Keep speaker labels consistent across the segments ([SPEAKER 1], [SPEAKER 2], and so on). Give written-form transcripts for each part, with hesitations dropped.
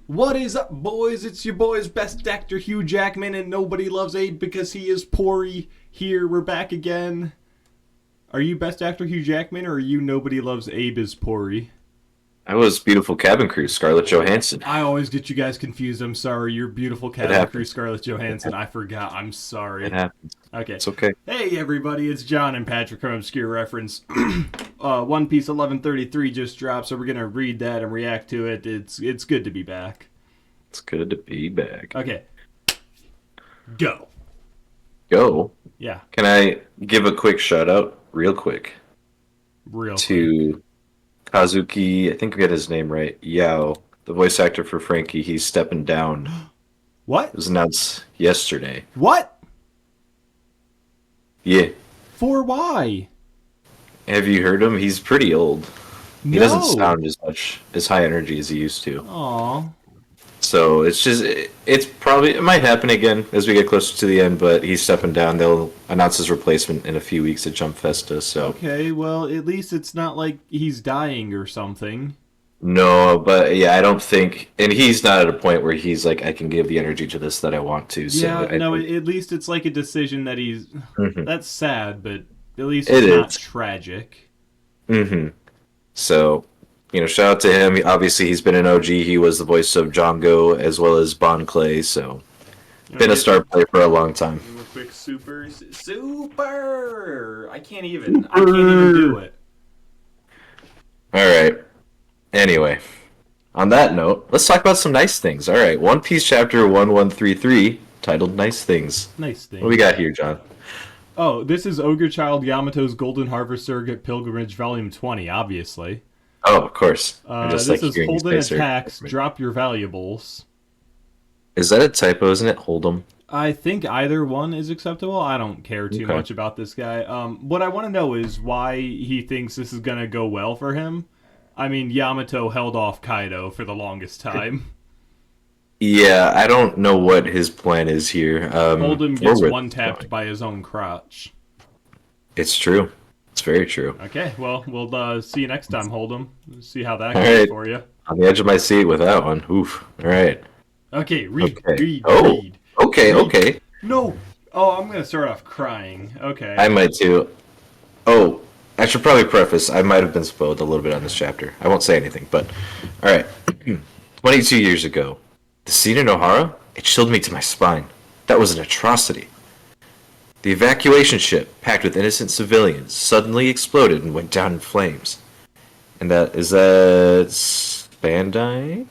[SPEAKER 1] What is up, boys? It's your boys, Best Actor Hugh Jackman, and nobody loves Abe because he is Pori. Here, we're back again. Are you Best Actor Hugh Jackman, or are you Nobody Loves Abe is Pori?
[SPEAKER 2] I was beautiful cabin crew, Scarlett Johansson.
[SPEAKER 1] I always get you guys confused. I'm sorry. You're beautiful
[SPEAKER 2] It
[SPEAKER 1] cabin crew,
[SPEAKER 2] happens.
[SPEAKER 1] Scarlett
[SPEAKER 2] It,
[SPEAKER 1] Johansson.
[SPEAKER 2] hap-
[SPEAKER 1] I forgot. I'm
[SPEAKER 2] it
[SPEAKER 1] sorry.
[SPEAKER 2] happens.
[SPEAKER 1] Okay.
[SPEAKER 2] It's okay.
[SPEAKER 1] Hey, everybody. It's John and Patrick from Obscure Reference. One Piece 1133 just dropped, so we're gonna read that and react to it. It's good to be back.
[SPEAKER 2] It's good to be back.
[SPEAKER 1] Okay. Go.
[SPEAKER 2] Go.
[SPEAKER 1] Yeah.
[SPEAKER 2] Can I give a quick shout out, real quick,
[SPEAKER 1] Real quick.
[SPEAKER 2] to Kazuki? I think I get his name right. Yao, the voice actor for Frankie. He's stepping down.
[SPEAKER 1] What?
[SPEAKER 2] It was announced yesterday.
[SPEAKER 1] What?
[SPEAKER 2] Yeah.
[SPEAKER 1] For why?
[SPEAKER 2] Have you heard him? He's pretty old. He doesn't
[SPEAKER 1] No.
[SPEAKER 2] sound as high energy as he used to.
[SPEAKER 1] Aw.
[SPEAKER 2] So it might happen again as we get closer to the end, but he's stepping down. They'll announce his replacement in a few weeks at Jump Festa. So
[SPEAKER 1] Okay, well, at least it's not like he's dying or something.
[SPEAKER 2] no, but yeah, I don't think, and he's not at a point where he's like, I can give the energy to this that I want to. So
[SPEAKER 1] Yeah,
[SPEAKER 2] I
[SPEAKER 1] no,
[SPEAKER 2] think
[SPEAKER 1] at least it's like a decision that he's.
[SPEAKER 2] Mhm.
[SPEAKER 1] That's sad, but at least
[SPEAKER 2] It
[SPEAKER 1] it's not
[SPEAKER 2] is.
[SPEAKER 1] tragic.
[SPEAKER 2] Mm-hmm. So shout out to him. Obviously, he's been an OG. He was the voice of Django as well as Bon Clay. So been a
[SPEAKER 1] Okay.
[SPEAKER 2] star player for a long time.
[SPEAKER 1] Give him a quick super. I can't even do it.
[SPEAKER 2] All right. Anyway. On that note, let's talk about some nice things. All right, One Piece chapter 1133, titled Nice Things.
[SPEAKER 1] Nice
[SPEAKER 2] What do we
[SPEAKER 1] things.
[SPEAKER 2] got here, John?
[SPEAKER 1] Oh, this is Ogre Child Yamato's Golden Harvest Surrogate Pilgrimage Volume 20, obviously.
[SPEAKER 2] Oh, of course. I just like
[SPEAKER 1] This is
[SPEAKER 2] hearing you
[SPEAKER 1] Holden
[SPEAKER 2] say sir.
[SPEAKER 1] attacks, drop your valuables.
[SPEAKER 2] Is that a typo, isn't it? Hold'em.
[SPEAKER 1] I think either one is acceptable. I don't care too
[SPEAKER 2] Okay.
[SPEAKER 1] much about this guy. What I want to know is why he thinks this is going to go well for him. I mean, Yamato held off Kaido for the longest time.
[SPEAKER 2] Yeah, I don't know what his plan is here.
[SPEAKER 1] Holden
[SPEAKER 2] Or
[SPEAKER 1] gets
[SPEAKER 2] where
[SPEAKER 1] one
[SPEAKER 2] it's
[SPEAKER 1] tapped
[SPEAKER 2] going.
[SPEAKER 1] by his own crotch.
[SPEAKER 2] It's true. It's very true.
[SPEAKER 1] Okay, well, we'll see you next time, Holden. See how that
[SPEAKER 2] All
[SPEAKER 1] goes
[SPEAKER 2] right.
[SPEAKER 1] for you.
[SPEAKER 2] On the edge of my seat with that one. Oof. All right.
[SPEAKER 1] Okay,
[SPEAKER 2] Okay.
[SPEAKER 1] read,
[SPEAKER 2] Oh,
[SPEAKER 1] read.
[SPEAKER 2] okay,
[SPEAKER 1] Read.
[SPEAKER 2] okay.
[SPEAKER 1] No! Oh, I'm going to start off crying. Okay.
[SPEAKER 2] I might too. Oh, I should probably preface, I might have been spoiled a little bit on this chapter. I won't say anything, but all right. 22 years ago, the scene in Ohara, it chilled me to my spine. That was an atrocity. The evacuation ship, packed with innocent civilians, suddenly exploded and went down in flames. And is that Bandai?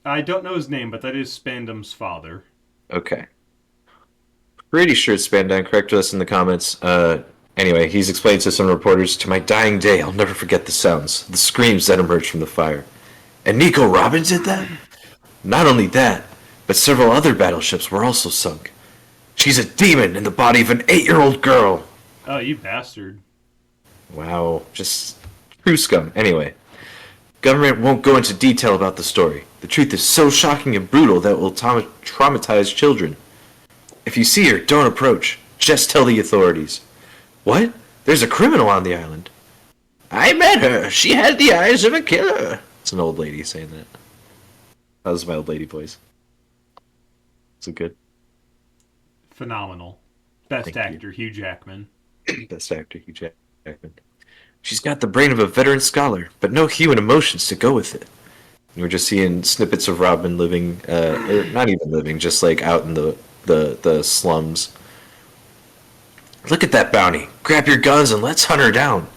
[SPEAKER 1] I don't know his name, but that is Spandam's father.
[SPEAKER 2] Okay. Pretty sure it's Bandai. Correct us in the comments. Anyway, he's explained to some reporters, to my dying day, I'll never forget the sounds, the screams that emerged from the fire. And Nico Robin did that? Not only that, but several other battleships were also sunk. She's a demon in the body of an 8-year-old girl.
[SPEAKER 1] Oh, you bastard.
[SPEAKER 2] Wow, just true scum. Anyway, government won't go into detail about the story. The truth is so shocking and brutal that it will traumatize children. If you see her, don't approach. Just tell the authorities. What? There's a criminal on the island. I met her. She had the eyes of a killer. It's an old lady saying that. That was my old lady voice. Is it good?
[SPEAKER 1] Phenomenal. Best
[SPEAKER 2] Thank you.
[SPEAKER 1] actor, Hugh Jackman.
[SPEAKER 2] Best actor, Hugh Jackman. She's got the brain of a veteran scholar, but no human emotions to go with it. And we're just seeing snippets of Robin living, or not even living, just like out in the slums. Look at that bounty. Grab your guns and let's hunt her down.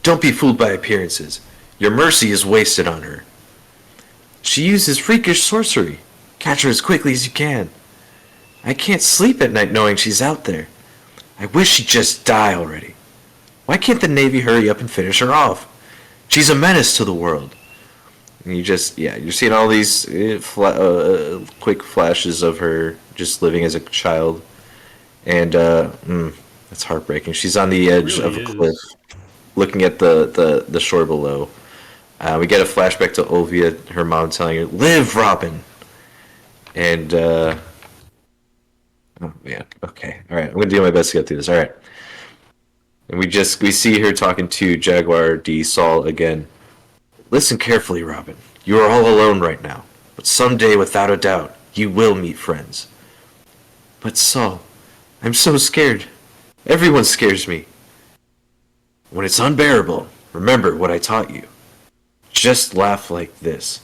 [SPEAKER 2] Don't be fooled by appearances. Your mercy is wasted on her. She uses freakish sorcery. Catch her as quickly as you can. I can't sleep at night knowing she's out there. I wish she'd just die already. Why can't the Navy hurry up and finish her off? She's a menace to the world. And you're seeing all these quick flashes of her just living as a child. And, that's heartbreaking. She's on the
[SPEAKER 1] It
[SPEAKER 2] edge
[SPEAKER 1] really
[SPEAKER 2] of a cliff,
[SPEAKER 1] is.
[SPEAKER 2] looking at the shore below. We get a flashback to Olvia, her mom telling her, "Live, Robin." And oh man, okay, all right. I'm gonna do my best to get through this. All right. And we see her talking to Jaguar D. Saul again. Listen carefully, Robin. You are all alone right now. But someday, without a doubt, you will meet friends. But Saul, I'm so scared. Everyone scares me. When it's unbearable, remember what I taught you. Just laugh like this.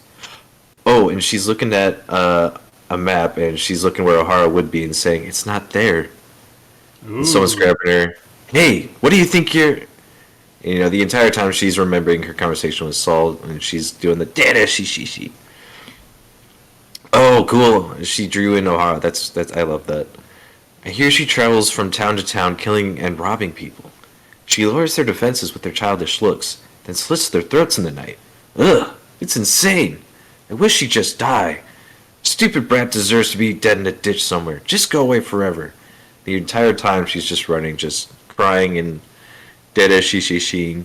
[SPEAKER 2] Oh, and she's looking at a map, and she's looking where O'Hara would be and saying, it's not there. And someone's grabbing her. Hey, what do you think you're... And, the entire time she's remembering her conversation with Saul, and she's doing the dada she. Oh, cool. She drew in O'Hara. That's I love that. I hear she travels from town to town killing and robbing people. She lowers their defenses with their childish looks, then slits their throats in the night. Ugh, it's insane. I wish she'd just die. Stupid brat deserves to be dead in a ditch somewhere. Just go away forever. The entire time she's just running, just crying and dead as sheing.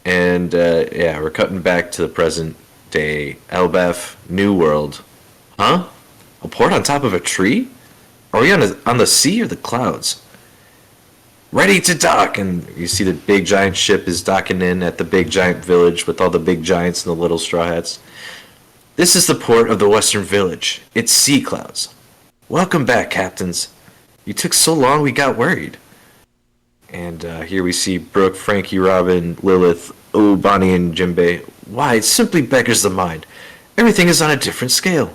[SPEAKER 2] And yeah, we're cutting back to the present day. Elbaf, New World. Huh? A port on top of a tree? Are we on the sea or the clouds? Ready to dock! And you see the big giant ship is docking in at the big giant village with all the big giants and the little straw hats. This is the port of the Western Village. It's sea clouds. Welcome back, captains. You took so long we got worried. And here we see Brooke, Frankie, Robin, Lilith, Bonnie, and Jinbei. Why, it simply beggars the mind. Everything is on a different scale.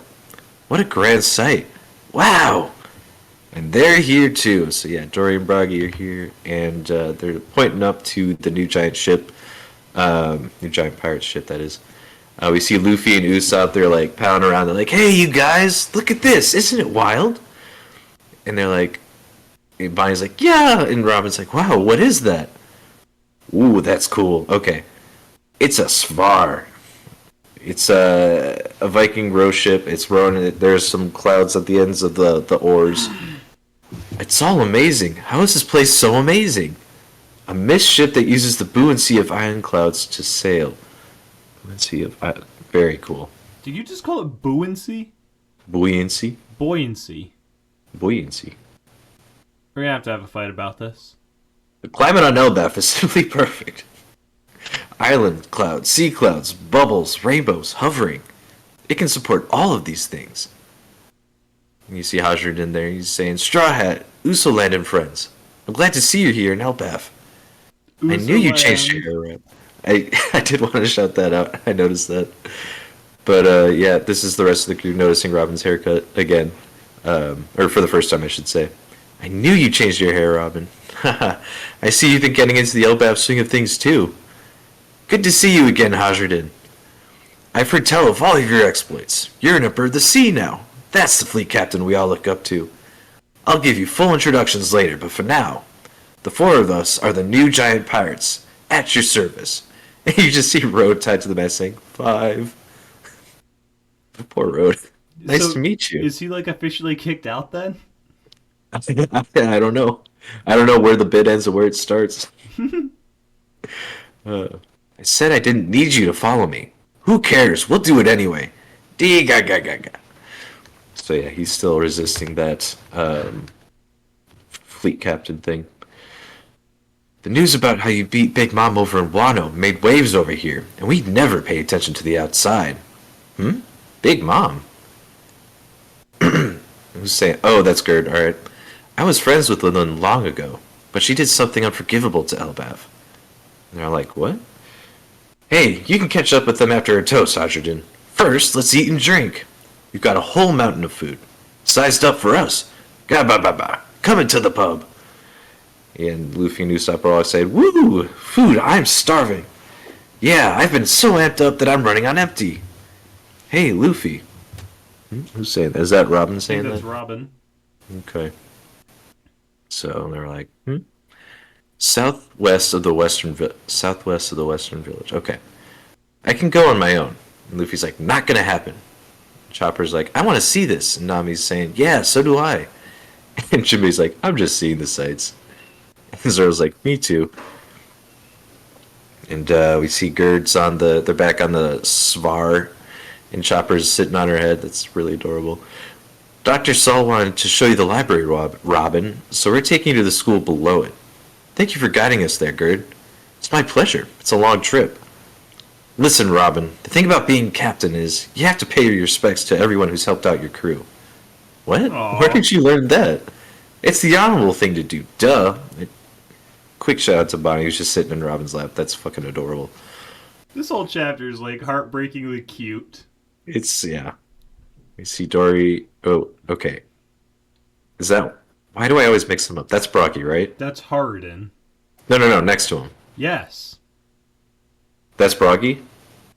[SPEAKER 2] What a grand sight. Wow! And they're here too. So yeah, Dory and Bragi are here, and they're pointing up to the new giant ship, new giant pirate ship that is. We see Luffy and Usopp. They're like pounding around. They're like, "Hey, you guys, look at this! Isn't it wild?" And they're like, and Bonnie's like, "Yeah," and Robin's like, "Wow, what is that?" Ooh, that's cool. Okay, it's a Svar. It's a Viking row ship. It's rowing. There's some clouds at the ends of the oars. It's all amazing. How is this place so amazing? A mist ship that uses the buoyancy of iron clouds to sail. Buoyancy of very cool.
[SPEAKER 1] Did you just call it buoyancy?
[SPEAKER 2] Buoyancy.
[SPEAKER 1] Buoyancy.
[SPEAKER 2] Buoyancy.
[SPEAKER 1] We're gonna have a fight about this.
[SPEAKER 2] The climate on Elbaf is simply perfect. Island clouds, sea clouds, bubbles, rainbows, hovering. It can support all of these things. And you see Hajred in there. He's saying, Straw Hat, Usoland and friends. I'm glad to see you here in Elbaf. I knew you changed your hair around. I did want to shout that out. I noticed that. But yeah, this is the rest of the crew noticing Robin's haircut again. Or for the first time, I should say. I knew you changed your hair, Robin. I see you've been getting into the Elbaf swing of things too. Good to see you again, Hajredin. I've heard tell of all of your exploits. You're an Emperor of the Sea now. That's the fleet captain we all look up to. I'll give you full introductions later, but for now, the four of us are the new giant pirates, at your service. And you just see Road tied to the mast saying, 5. Poor Road. Nice to meet you.
[SPEAKER 1] Is he like officially kicked out then?
[SPEAKER 2] I don't know. I don't know where the bit ends and where it starts. I said I didn't need you to follow me. Who cares? We'll do it anyway. Dee-ga-ga-ga-ga. So yeah, he's still resisting that fleet captain thing. The news about how you beat Big Mom over in Wano made waves over here, and we never pay attention to the outside. Big Mom? Who's saying? Oh, that's Gerd. All right. I was friends with Lillian long ago, but she did something unforgivable to Elbaf. And they're like, what? Hey, you can catch up with them after a toast, Hajredin. First, let's eat and drink. We've got a whole mountain of food. Sized up for us. Ga-ba-ba-ba. Coming to the pub. And Luffy and Usopp are all saying, woo! Food, I'm starving. Yeah, I've been so amped up that I'm running on empty. Hey, Luffy. Who's saying that? Is that Robin saying that?
[SPEAKER 1] That's Robin.
[SPEAKER 2] Okay. So they're like, southwest of the western village. Okay. I can go on my own. And Luffy's like, not gonna happen. Chopper's like, I want to see this. And Nami's saying, yeah, so do I. And Jimmy's like, I'm just seeing the sights. And Zoro's like, me too. And we see Gerd's they're back on the Svar, and Chopper's sitting on her head. That's really adorable. Dr. Saul wanted to show you the library, Robin, so we're taking you to the school below it. Thank you for guiding us there, Gerd. It's my pleasure. It's a long trip. Listen, Robin, the thing about being captain is you have to pay your respects to everyone who's helped out your crew. What? Where
[SPEAKER 1] Aw.
[SPEAKER 2] did you learn that? It's the honorable thing to do, duh. Quick shout out to Bonnie, who's just sitting in Robin's lap. That's fucking adorable.
[SPEAKER 1] This whole chapter is like heartbreakingly cute.
[SPEAKER 2] It's, yeah. We see Dory. Oh, okay. Is that. Why do I always mix them up? That's Brocky, right?
[SPEAKER 1] That's Harden.
[SPEAKER 2] No, next to him.
[SPEAKER 1] Yes.
[SPEAKER 2] That's Brocky?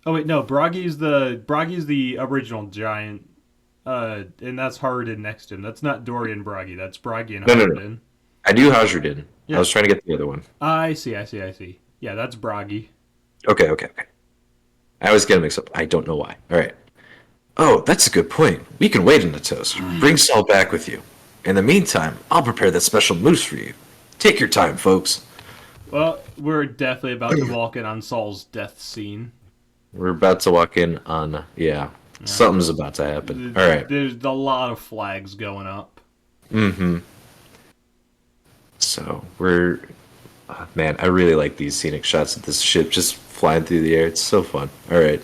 [SPEAKER 1] Oh wait, no. Broggy's the original giant, and that's Harden next to him. That's not Dory and Broggy. That's Broggy and
[SPEAKER 2] No.
[SPEAKER 1] Harden.
[SPEAKER 2] I knew Hajrudin.
[SPEAKER 1] Yeah.
[SPEAKER 2] I was trying to get the other one.
[SPEAKER 1] I see. Yeah, that's Broggy.
[SPEAKER 2] Okay. I always get them mixed up. I don't know why. Alright. Oh, that's a good point. We can wait in the toast. Bring Saul back with you. In the meantime, I'll prepare that special mousse for you. Take your time, folks.
[SPEAKER 1] Well, we're definitely about to walk in on Saul's death scene.
[SPEAKER 2] We're about to walk in on, yeah. Something's about to happen. Alright.
[SPEAKER 1] There's a lot of flags going up.
[SPEAKER 2] Mm-hmm. So, we're... man, I really like these scenic shots of this ship just flying through the air. It's so fun. Alright.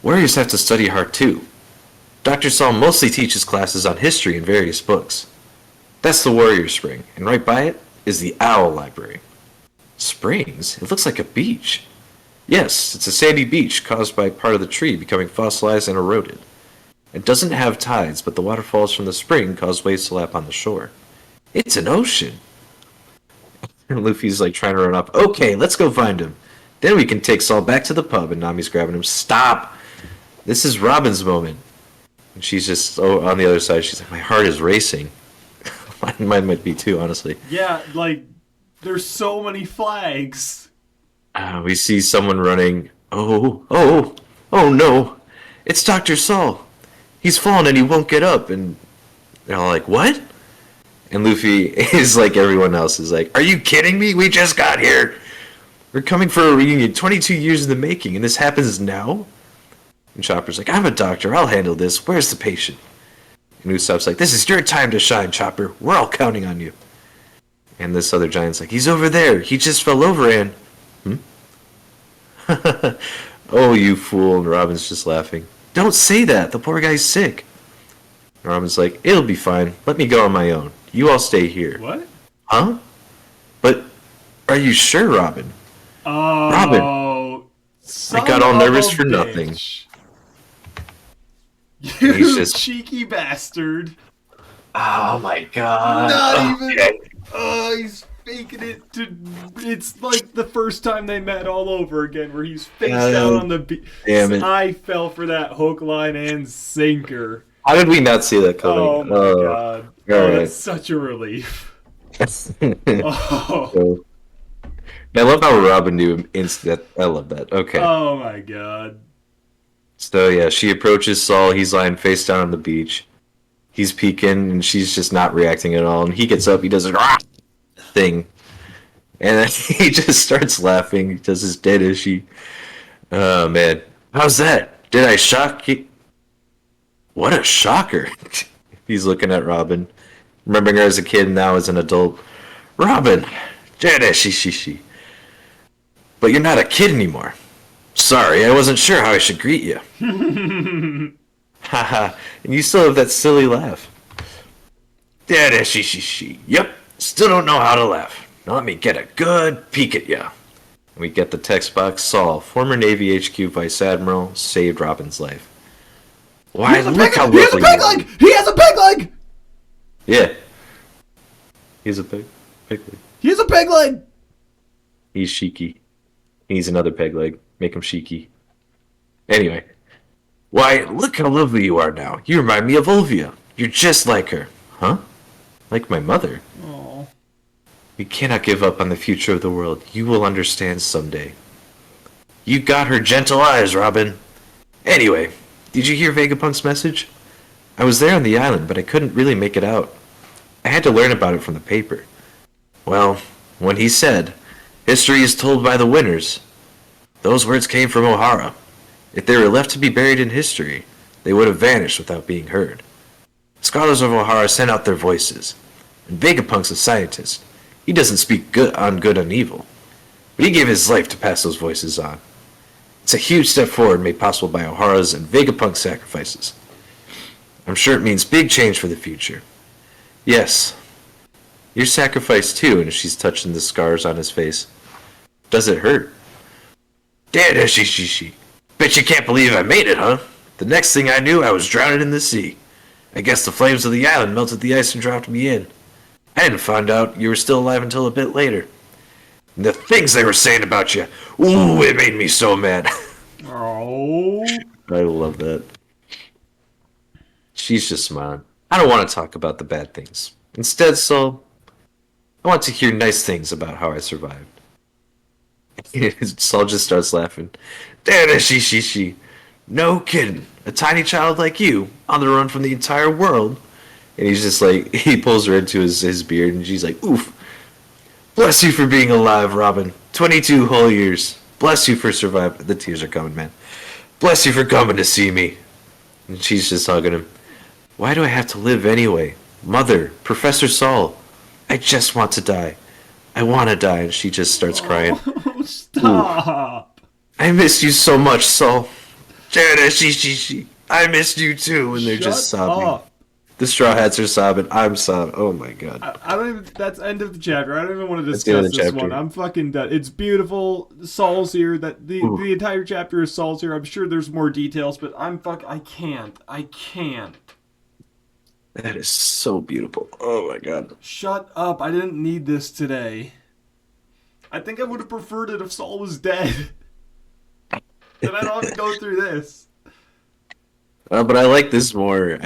[SPEAKER 2] Warriors have to study hard, too. Dr. Saul mostly teaches classes on history in various books. That's the Warrior Spring, and right by it is the Owl Library. Springs? It looks like a beach. Yes, it's a sandy beach caused by part of the tree becoming fossilized and eroded. It doesn't have tides, but the waterfalls from the spring cause waves to lap on the shore. It's an ocean. And Luffy's like trying to run up. Okay, let's go find him. Then we can take Saul back to the pub, and Nami's grabbing him. Stop! This is Robin's moment. And she's just on the other side. She's like, my heart is racing. Mine might be too, honestly.
[SPEAKER 1] Yeah, like, there's so many flags.
[SPEAKER 2] We see someone running. Oh no. It's Dr. Saul. He's fallen and he won't get up. And they're all like, what? And Luffy is like everyone else is like, are you kidding me? We just got here. We're coming for a reunion 22 years in the making, and this happens now? And Chopper's like, I'm a doctor. I'll handle this. Where's the patient? And Usopp's like, this is your time to shine, Chopper. We're all counting on you. And this other giant's like, he's over there. He just fell over and... Oh, you fool. And Robin's just laughing. Don't say that. The poor guy's sick. And Robin's like, it'll be fine. Let me go on my own. You all stay here.
[SPEAKER 1] What?
[SPEAKER 2] Huh? But are you sure, Robin?
[SPEAKER 1] Oh,
[SPEAKER 2] Robin. I got all nervous for nothing.
[SPEAKER 1] You
[SPEAKER 2] He's just...
[SPEAKER 1] cheeky bastard.
[SPEAKER 2] Oh my god.
[SPEAKER 1] Not
[SPEAKER 2] Okay.
[SPEAKER 1] even. Oh, he's faking it to. It's like the first time they met all over again, where he's face down on the beach.
[SPEAKER 2] Damn it.
[SPEAKER 1] I fell for that hook, line, and sinker.
[SPEAKER 2] How did we not see that coming?
[SPEAKER 1] Oh my god. Oh,
[SPEAKER 2] right.
[SPEAKER 1] that's such a relief. Oh.
[SPEAKER 2] So, I love how Robin knew instant. I love that. Okay.
[SPEAKER 1] Oh my god.
[SPEAKER 2] So yeah, she approaches Saul. He's lying face down on the beach. He's peeking, and she's just not reacting at all. And he gets up. He does a thing, and then he just starts laughing. He does his dead issue. Oh man, how's that? Did I shock you? What a shocker! He's looking at Robin, remembering her as a kid and now as an adult. Robin, she. But you're not a kid anymore. Sorry, I wasn't sure how I should greet you. Haha, and you still have that silly laugh. She. Yep, still don't know how to laugh. Now let me get a good peek at ya. We get the text box. Saul, former Navy HQ Vice Admiral, saved Robin's life. Why, look how
[SPEAKER 1] He has a pig leg! He has a pig leg!
[SPEAKER 2] Yeah. He's a pig leg.
[SPEAKER 1] He has a pig leg!
[SPEAKER 2] He's cheeky. He needs another peg leg. Make him cheeky. Anyway. Why, look how lovely you are now. You remind me of Olvia. You're just like her. Huh? Like my mother.
[SPEAKER 1] Oh.
[SPEAKER 2] We cannot give up on the future of the world. You will understand someday. You got her gentle eyes, Robin. Anyway, did you hear Vegapunk's message? I was there on the island, but I couldn't really make it out. I had to learn about it from the paper. Well, when he said, history is told by the winners, those words came from O'Hara. If they were left to be buried in history, they would have vanished without being heard. Scholars of O'Hara sent out their voices, and Vegapunk's a scientist. He doesn't speak good on evil, but he gave his life to pass those voices on. It's a huge step forward made possible by O'Hara's and Vegapunk's sacrifices. I'm sure it means big change for the future. Yes, your sacrifice too, and she's touching the scars on his face. Does it hurt? Dad, she. Bet you can't believe I made it, huh? The next thing I knew, I was drowning in the sea. I guess the flames of the island melted the ice and dropped me in. I didn't find out you were still alive until a bit later. And the things they were saying about you, ooh, it made me so mad.
[SPEAKER 1] Oh.
[SPEAKER 2] I love that. She's just smiling. I don't want to talk about the bad things. Instead, Saul, I want to hear nice things about how I survived. Saul just starts laughing. Dada she. No kidding. A tiny child like you, on the run from the entire world. And he's just like, he pulls her into his beard, and she's like, oof. Bless you for being alive, Robin. 22 whole years. Bless you for surviving. The tears are coming, man. Bless you for coming to see me. And she's just hugging him. Why do I have to live anyway? Mother, Professor Saul, I just want to die. I want to die. And she just starts crying.
[SPEAKER 1] Oh, stop.
[SPEAKER 2] Ooh. I missed you so much, Saul. She. I missed you too. And they're just sobbing.
[SPEAKER 1] Up.
[SPEAKER 2] The Straw Hats are sobbing. I'm sobbing. Oh my god.
[SPEAKER 1] I don't even. That's end of the chapter. I don't even want to
[SPEAKER 2] That's the end
[SPEAKER 1] discuss
[SPEAKER 2] of the
[SPEAKER 1] this
[SPEAKER 2] chapter.
[SPEAKER 1] one. I'm fucking done. It's beautiful. Saul's here. That the entire chapter is Saul's here. I'm sure there's more details, but I can't.
[SPEAKER 2] That is so beautiful. Oh my god.
[SPEAKER 1] Shut up. I didn't need this today. I think I would have preferred it if Saul was dead. Then I don't have to go through this.
[SPEAKER 2] But I like this more.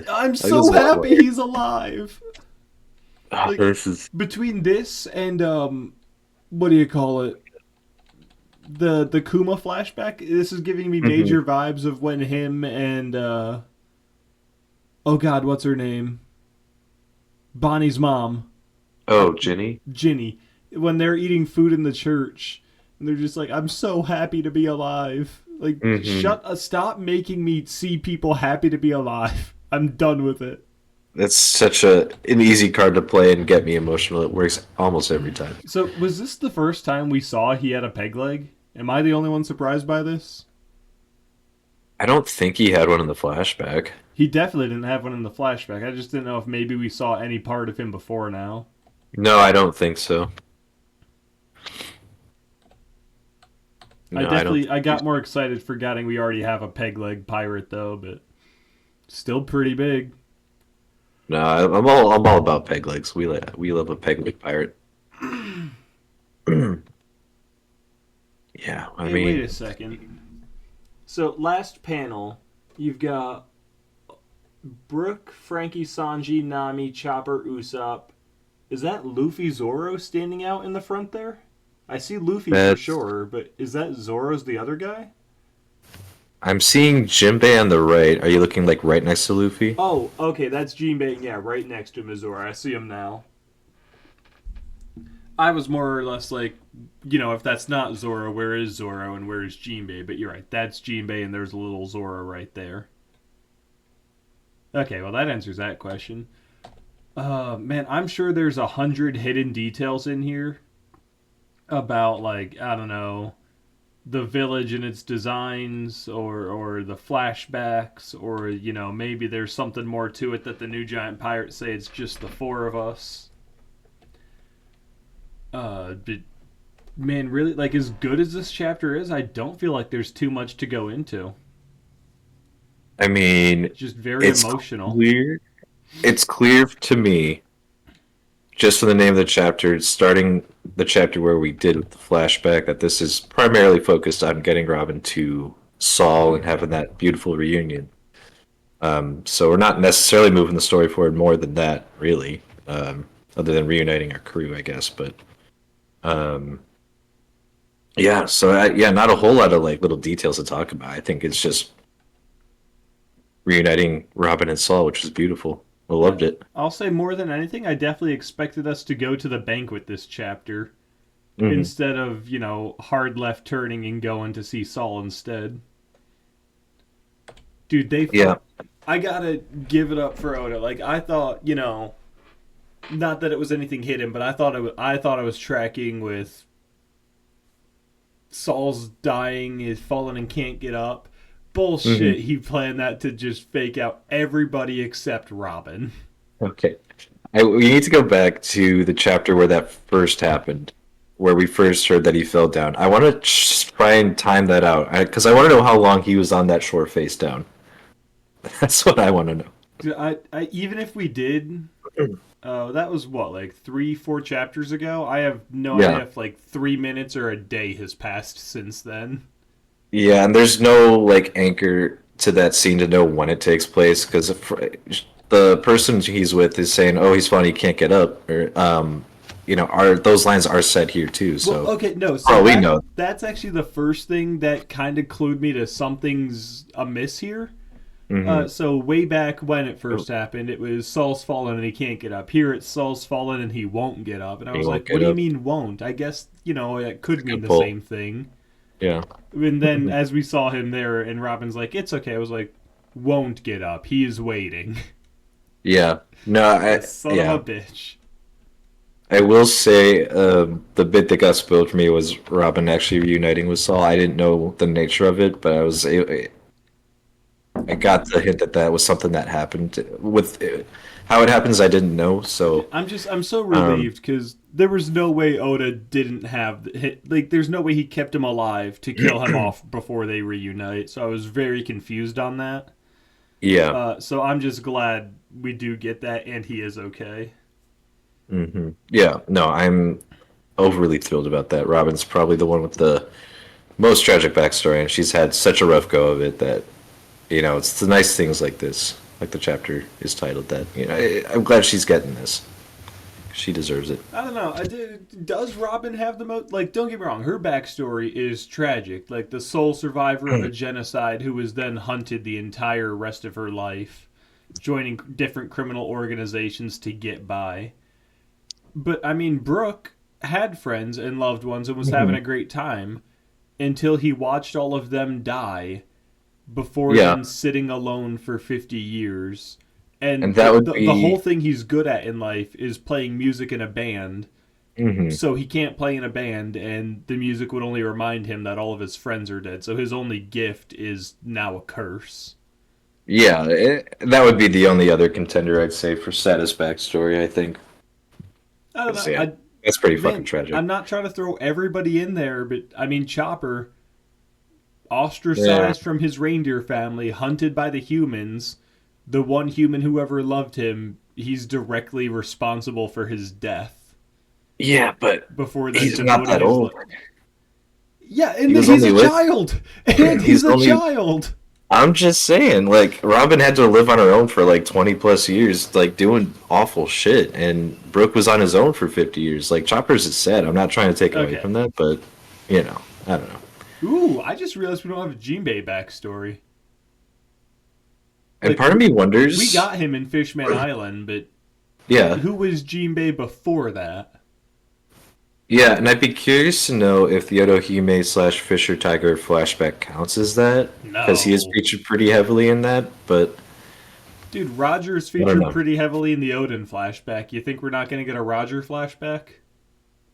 [SPEAKER 1] I'm so happy he's alive. Like,
[SPEAKER 2] this is...
[SPEAKER 1] Between this and what do you call it? The Kuma flashback. This is giving me major vibes of when him and oh god, what's her name? Bonnie's mom.
[SPEAKER 2] Oh, Ginny.
[SPEAKER 1] When they're eating food in the church, and they're just like, "I'm so happy to be alive." Like, stop making me see people happy to be alive. I'm done with it.
[SPEAKER 2] That's such an easy card to play and get me emotional. It works almost every time.
[SPEAKER 1] So, was this the first time we saw he had a peg leg? Am I the only one surprised by this?
[SPEAKER 2] I don't think he had one in the flashback.
[SPEAKER 1] He definitely didn't have one in the flashback. I just didn't know if maybe we saw any part of him before now.
[SPEAKER 2] No, I don't think so. No,
[SPEAKER 1] I got more excited forgetting we already have a peg leg pirate though, but still pretty big.
[SPEAKER 2] No, I'm all about peg legs. We love a peg leg pirate. Yeah, I mean.
[SPEAKER 1] Wait a second. So last panel, you've got Brook, Frankie, Sanji, Nami, Chopper, Usopp. Is that Luffy Zoro standing out in the front there? I see Luffy for sure, but is that Zoro's the other guy?
[SPEAKER 2] I'm seeing Jinbei on the right. Are you looking like right next to Luffy?
[SPEAKER 1] Oh, okay, that's Jinbei. Yeah, right next to him is Zoro. I see him now. I was more or less like, if that's not Zoro, where is Zoro and where is Jinbei? But you're right, that's Jinbei and there's a little Zoro right there. Okay, well that answers that question. Man, I'm sure there's 100 hidden details in here about, like, I don't know, the village and its designs, or the flashbacks, or, maybe there's something more to it that the new giant pirates say it's just the four of us. But, man, really, like, as good as this chapter is, I don't feel like there's too much to go into.
[SPEAKER 2] I mean,
[SPEAKER 1] It's just very emotional.
[SPEAKER 2] It's clear to me, just from the name of the chapter, starting the chapter where we did with the flashback, that this is primarily focused on getting Robin to Saul and having that beautiful reunion. So we're not necessarily moving the story forward more than that, really, other than reuniting our crew, I guess. But yeah, so not a whole lot of like little details to talk about. I think it's just reuniting Robin and Saul, which is beautiful. I loved it.
[SPEAKER 1] I'll say more than anything, I definitely expected us to go to the banquet this chapter instead of, hard left turning and going to see Saul instead. Dude, I gotta give it up for Oda. Like, I thought, not that it was anything hidden, but I thought I was tracking with Saul's dying, is falling and can't get up.
[SPEAKER 2] Hmm.
[SPEAKER 1] Bullshit. He planned that to just fake out everybody except Robin.
[SPEAKER 2] Okay. We need to go back to the chapter where that first happened, where we first heard that he fell down. I want to try and time that out because I want to know how long he was on that shore face down. That's what I want to know.
[SPEAKER 1] Even if we did, that was what, like 3, 4 chapters ago. I have no idea
[SPEAKER 2] Yeah.
[SPEAKER 1] if like 3 minutes or a day has passed since then.
[SPEAKER 2] Yeah, and there's no like anchor to that scene to know when it takes place because the person he's with is saying, "Oh, he's falling, he can't get up," or are those lines are said here too.
[SPEAKER 1] Well,
[SPEAKER 2] So,
[SPEAKER 1] okay, no. So
[SPEAKER 2] oh, we know.
[SPEAKER 1] that's actually the first thing that kind of clued me to something's amiss here.
[SPEAKER 2] Hmm.
[SPEAKER 1] So way back when it first happened, it was Saul's fallen and he can't get up. Here it's Saul's fallen and he won't get up. And I
[SPEAKER 2] He
[SPEAKER 1] was
[SPEAKER 2] won't
[SPEAKER 1] like, what
[SPEAKER 2] get
[SPEAKER 1] do you
[SPEAKER 2] up.
[SPEAKER 1] mean won't? I guess, it could mean
[SPEAKER 2] Good
[SPEAKER 1] the
[SPEAKER 2] pull.
[SPEAKER 1] same thing.
[SPEAKER 2] Yeah.
[SPEAKER 1] And then as we saw him there and Robin's like, it's okay. I was like, won't get up. He is waiting.
[SPEAKER 2] Yeah. No,
[SPEAKER 1] The son of
[SPEAKER 2] yeah.
[SPEAKER 1] a bitch.
[SPEAKER 2] I will say the bit that got spoiled for me was Robin actually reuniting with Saul. I didn't know the nature of it, but I got the hint that that was something that happened. With how it happens, I didn't know. So,
[SPEAKER 1] I'm so
[SPEAKER 2] um,
[SPEAKER 1] relieved because there was no way Oda didn't have like there's no way he kept him alive to kill him off before they reunite. So I was very confused on that.
[SPEAKER 2] yeah.
[SPEAKER 1] So I'm just glad we do get that and he is okay.
[SPEAKER 2] Yeah. No, I'm overly thrilled about that. Robin's probably the one with the most tragic backstory, and she's had such a rough go of it that it's the nice things like this, like the chapter is titled that. I'm glad she's getting this. She deserves it.
[SPEAKER 1] I don't know. Does Robin have the most? Like, don't get me wrong. Her backstory is tragic. Like the sole survivor of a genocide who was then hunted the entire rest of her life, joining different criminal organizations to get by. But I mean, Brooke had friends and loved ones and was having a great time until he watched all of them die before
[SPEAKER 2] Yeah,
[SPEAKER 1] then sitting alone for 50 years. And
[SPEAKER 2] and that would
[SPEAKER 1] the whole
[SPEAKER 2] be.
[SPEAKER 1] thing he's good at in life is playing music in a band.
[SPEAKER 2] Hmm.
[SPEAKER 1] So he can't play in a band, and the music would only remind him that all of his friends are dead. So his only gift is now a curse.
[SPEAKER 2] Yeah, that would be the only other contender I'd say for saddest backstory. I think.
[SPEAKER 1] I don't
[SPEAKER 2] 'Cause,
[SPEAKER 1] know.
[SPEAKER 2] yeah, that's pretty fucking
[SPEAKER 1] Man,
[SPEAKER 2] tragic.
[SPEAKER 1] I'm not trying to throw everybody in there, but I mean, Chopper,
[SPEAKER 2] Yeah,
[SPEAKER 1] ostracized from his reindeer family, hunted by the humans, the one human who ever loved him, he's directly responsible for his death
[SPEAKER 2] yeah, but
[SPEAKER 1] before then
[SPEAKER 2] he's not
[SPEAKER 1] devoting
[SPEAKER 2] that
[SPEAKER 1] his
[SPEAKER 2] old.
[SPEAKER 1] life. Yeah,
[SPEAKER 2] He
[SPEAKER 1] and
[SPEAKER 2] was
[SPEAKER 1] he's
[SPEAKER 2] only
[SPEAKER 1] a
[SPEAKER 2] with.
[SPEAKER 1] child! And he's
[SPEAKER 2] He's
[SPEAKER 1] a
[SPEAKER 2] only.
[SPEAKER 1] child!
[SPEAKER 2] I'm just saying, like Robin had to live on her own for like 20 plus years, like doing awful shit, and Brooke was on his own for 50 years. Like Chopper's is sad. I'm not trying to take away
[SPEAKER 1] Okay.
[SPEAKER 2] from that, but I don't know.
[SPEAKER 1] Ooh, I just realized we don't have a Jinbei backstory.
[SPEAKER 2] And
[SPEAKER 1] Like,
[SPEAKER 2] part of me
[SPEAKER 1] we
[SPEAKER 2] wonders,
[SPEAKER 1] got him in Fishman Island, but
[SPEAKER 2] yeah,
[SPEAKER 1] who was Jinbei before that?
[SPEAKER 2] yeah, and I'd be curious to know if the Otohime slash Fisher Tiger flashback counts as that, because he is
[SPEAKER 1] No.
[SPEAKER 2] featured pretty heavily in that, but
[SPEAKER 1] Dude, Roger's
[SPEAKER 2] I don't
[SPEAKER 1] featured
[SPEAKER 2] know.
[SPEAKER 1] pretty heavily in the Odin flashback. You think we're not going to get a Roger flashback?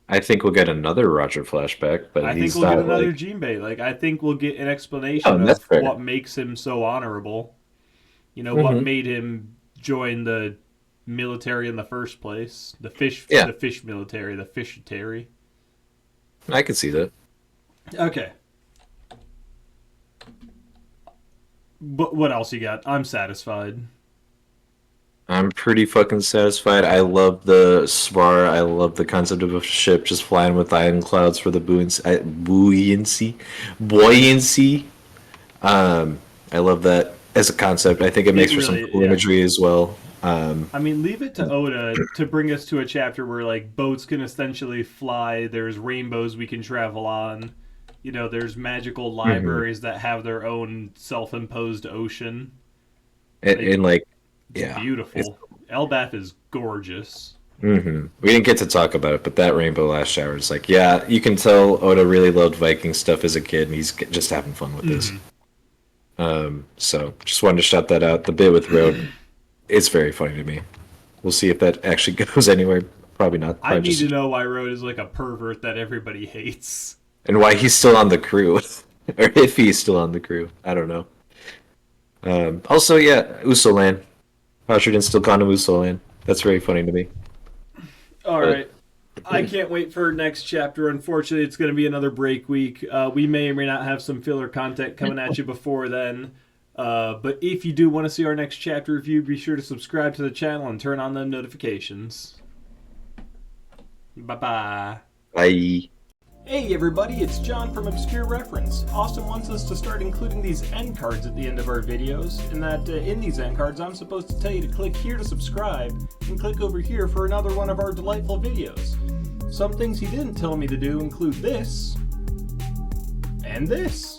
[SPEAKER 2] I think we'll get another Roger flashback, but
[SPEAKER 1] I think
[SPEAKER 2] he's
[SPEAKER 1] we'll get
[SPEAKER 2] not
[SPEAKER 1] another
[SPEAKER 2] like,
[SPEAKER 1] Jinbei. Like, I think we'll get an
[SPEAKER 2] oh,
[SPEAKER 1] explanation
[SPEAKER 2] that's
[SPEAKER 1] of
[SPEAKER 2] fair.
[SPEAKER 1] what makes him so honorable. What
[SPEAKER 2] Hmm.
[SPEAKER 1] made him join the military in the first place.
[SPEAKER 2] Yeah,
[SPEAKER 1] The fish military, the fishitary.
[SPEAKER 2] I could see that.
[SPEAKER 1] Okay. But what else you got? I'm satisfied.
[SPEAKER 2] I'm pretty fucking satisfied. I love the Svar. I love the concept of a ship just flying with iron clouds for the buoyancy. I love that as a concept. I think it
[SPEAKER 1] It
[SPEAKER 2] makes for some
[SPEAKER 1] really,
[SPEAKER 2] cool
[SPEAKER 1] yeah.
[SPEAKER 2] imagery as well.
[SPEAKER 1] I mean, leave it to Oda to bring us to a chapter where like boats can essentially fly. There's rainbows we can travel on. There's magical
[SPEAKER 2] Mhm.
[SPEAKER 1] libraries that have their own self-imposed ocean.
[SPEAKER 2] And,
[SPEAKER 1] Like
[SPEAKER 2] like,
[SPEAKER 1] it's
[SPEAKER 2] yeah, it's.
[SPEAKER 1] beautiful. Elbaf is gorgeous.
[SPEAKER 2] We didn't get to talk about it, but that rainbow last shower is like, yeah, you can tell Oda really loved Viking stuff as a kid, and he's just having fun with this.
[SPEAKER 1] Hmm.
[SPEAKER 2] So just wanted to shout that out. The bit with Road, it's very funny to me. We'll see if that actually goes anywhere. Probably not.
[SPEAKER 1] I
[SPEAKER 2] Probably
[SPEAKER 1] need to
[SPEAKER 2] just
[SPEAKER 1] know why Road is like a pervert that everybody hates.
[SPEAKER 2] and why he's still on the crew, or if he's still on the crew. I don't know. Also, yeah, Usolan. How should still call him Usolan? That's very funny to me.
[SPEAKER 1] All right. I can't wait for next chapter. Unfortunately, it's going to be another break week. We may or may not have some filler content coming at you before then. But if you do want to see our next chapter review, be sure to subscribe to the channel and turn on the notifications. Bye-bye.
[SPEAKER 2] Bye.
[SPEAKER 1] Hey everybody, it's John from Obscure Reference. Austin wants us to start including these end cards at the end of our videos, and that in these end cards I'm supposed to tell you to click here to subscribe, and click over here for another one of our delightful videos. Some things he didn't tell me to do include this, and this.